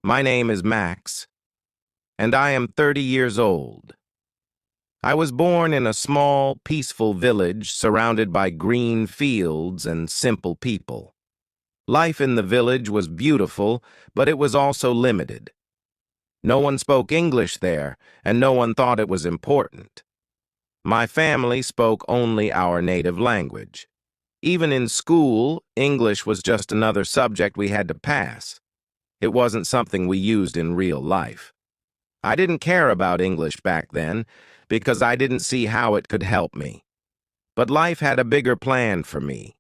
My name is Max, and I am 30 years old. I was born in a small, peaceful village surrounded by green fields and simple people. Life in the village was beautiful, but it was also limited. No one spoke English there, and no one thought it was important. My family spoke only our native language. Even in school, English was just another subject we had to pass. It wasn't something we used in real life. I didn't care about English back then because I didn't see how it could help me. But life had a bigger plan for me,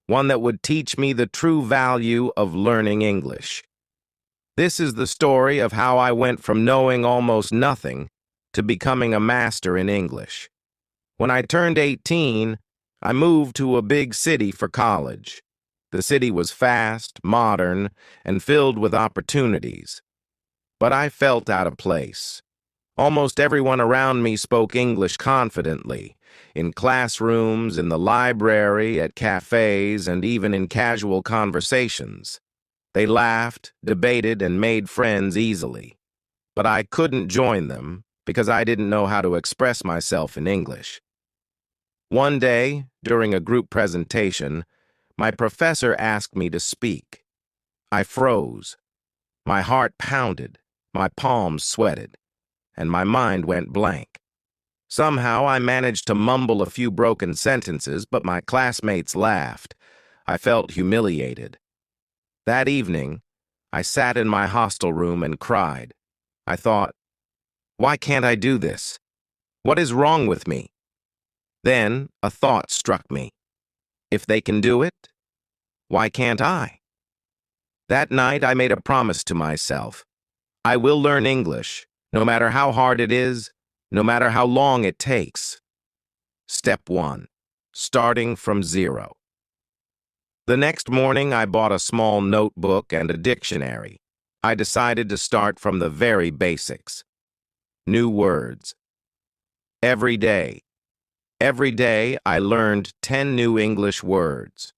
one that would teach me the true value of learning English. This is the story of how I went from knowing almost nothing to becoming a master in English. When I turned 18, I moved to a big city for college. The city was fast, modern, and filled with opportunities. But I felt out of place. Almost everyone around me spoke English confidently, in classrooms, in the library, at cafes, and even in casual conversations. They laughed, debated, and made friends easily. But I couldn't join them because I didn't know how to express myself in English. One day, during a group presentation, my professor asked me to speak. I froze. My heart pounded, my palms sweated, and my mind went blank. Somehow I managed to mumble a few broken sentences, but my classmates laughed. I felt humiliated. That evening, I sat in my hostel room and cried. I thought, why can't I do this? What is wrong with me? Then a thought struck me. If they can do it, why can't I? That night I made a promise to myself. I will learn English, no matter how hard it is, no matter how long it takes. Step 1. Starting from zero. The next morning I bought a small notebook and a dictionary. I decided to start from the very basics. New words. Every day. Every day I learned 10 new English words.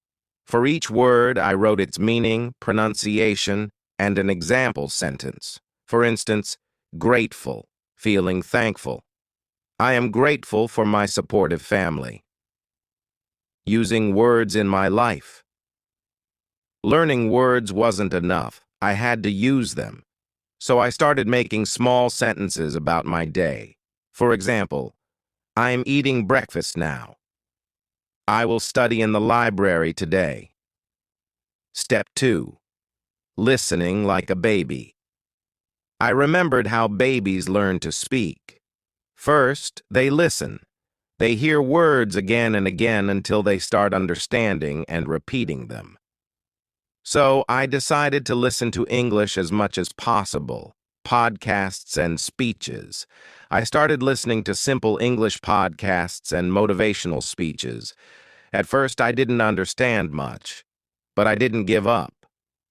For each word I wrote its meaning, pronunciation, and an example sentence. For instance, grateful, feeling thankful. I am grateful for my supportive family. Using words in my life. Learning words wasn't enough. I had to use them. So I started making small sentences about my day. For example, I'm eating breakfast now. I will study in the library today. Step 2. Listening like a baby. I remembered how babies learn to speak. First, they listen. They hear words again and again until they start understanding and repeating them. So I decided to listen to English as much as possible, podcasts and speeches. I started listening to simple English podcasts and motivational speeches. At first, I didn't understand much, but I didn't give up.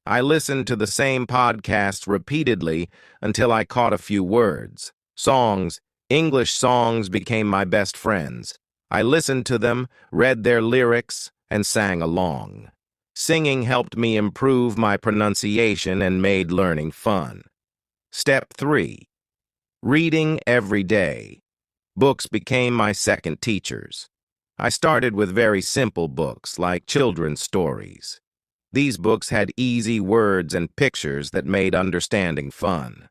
I listened to the same podcast repeatedly until I caught a few words. Songs, English songs became my best friends. I listened to them, read their lyrics, and sang along. Singing helped me improve my pronunciation and made learning fun. Step 3. Reading every day. Books became my second teachers. I started with very simple books like children's stories. These books had easy words and pictures that made understanding fun.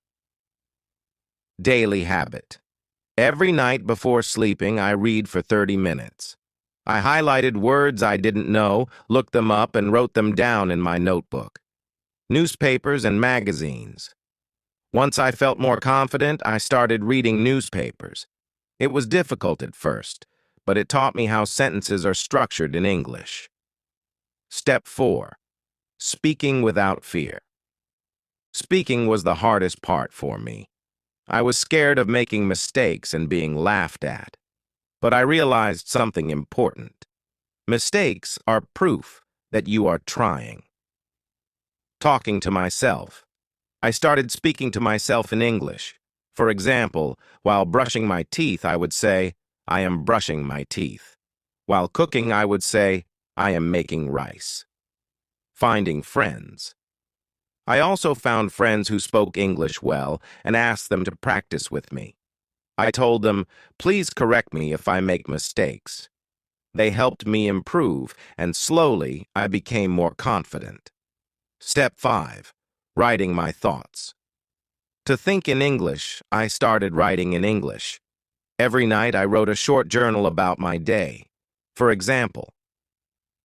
Daily habit. Every night before sleeping, I read for 30 minutes. I highlighted words I didn't know, looked them up, and wrote them down in my notebook. Newspapers and magazines. Once I felt more confident, I started reading newspapers. It was difficult at first, but it taught me how sentences are structured in English. Step 4. Speaking without fear. Speaking was the hardest part for me. I was scared of making mistakes and being laughed at. But I realized something important. Mistakes are proof that you are trying. Talking to myself. I started speaking to myself in English. For example, while brushing my teeth, I would say, I am brushing my teeth. While cooking, I would say, I am making rice. Finding friends. I also found friends who spoke English well and asked them to practice with me. I told them, please correct me if I make mistakes. They helped me improve, and slowly I became more confident. Step 5. Writing my thoughts. To think in English, I started writing in English. Every night I wrote a short journal about my day. For example,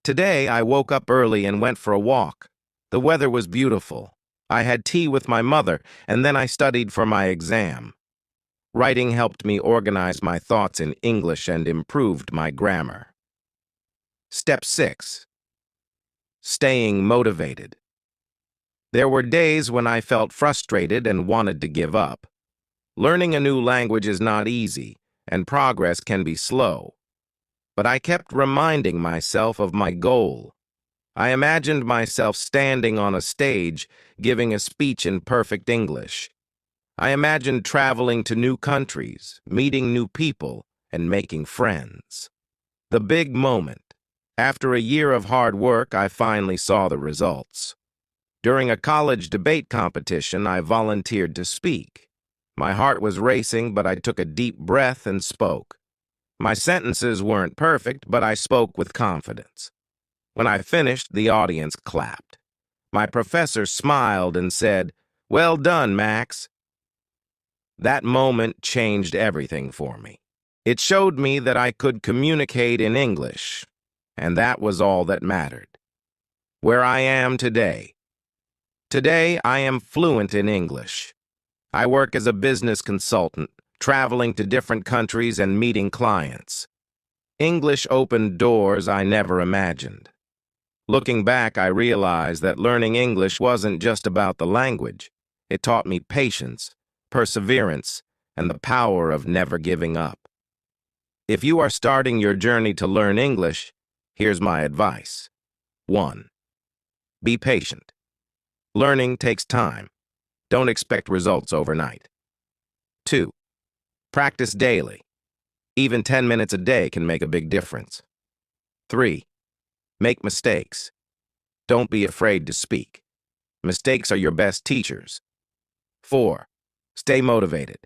today I woke up early and went for a walk. The weather was beautiful. I had tea with my mother, and then I studied for my exam. Writing helped me organize my thoughts in English and improved my grammar. Step 6. Staying motivated. There were days when I felt frustrated and wanted to give up. Learning a new language is not easy, and progress can be slow. But I kept reminding myself of my goal. I imagined myself standing on a stage, giving a speech in perfect English. I imagined traveling to new countries, meeting new people, and making friends. The big moment. After a year of hard work, I finally saw the results. During a college debate competition, I volunteered to speak. My heart was racing, but I took a deep breath and spoke. My sentences weren't perfect, but I spoke with confidence. When I finished, the audience clapped. My professor smiled and said, "Well done, Max." That moment changed everything for me. It showed me that I could communicate in English, and that was all that mattered. Where I am today. Today, I am fluent in English. I work as a business consultant, traveling to different countries and meeting clients. English opened doors I never imagined. Looking back, I realized that learning English wasn't just about the language. It taught me patience, perseverance, and the power of never giving up. If you are starting your journey to learn English, here's my advice. 1. Be patient. Learning takes time. Don't expect results overnight. 2. Practice daily. Even 10 minutes a day can make a big difference. 3. Make mistakes. Don't be afraid to speak. Mistakes are your best teachers. 4. Stay motivated.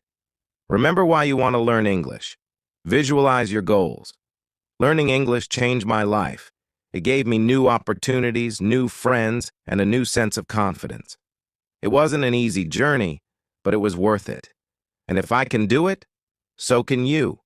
Remember why you want to learn English. Visualize your goals. Learning English changed my life. It gave me new opportunities, new friends, and a new sense of confidence. It wasn't an easy journey, but it was worth it. And if I can do it, so can you.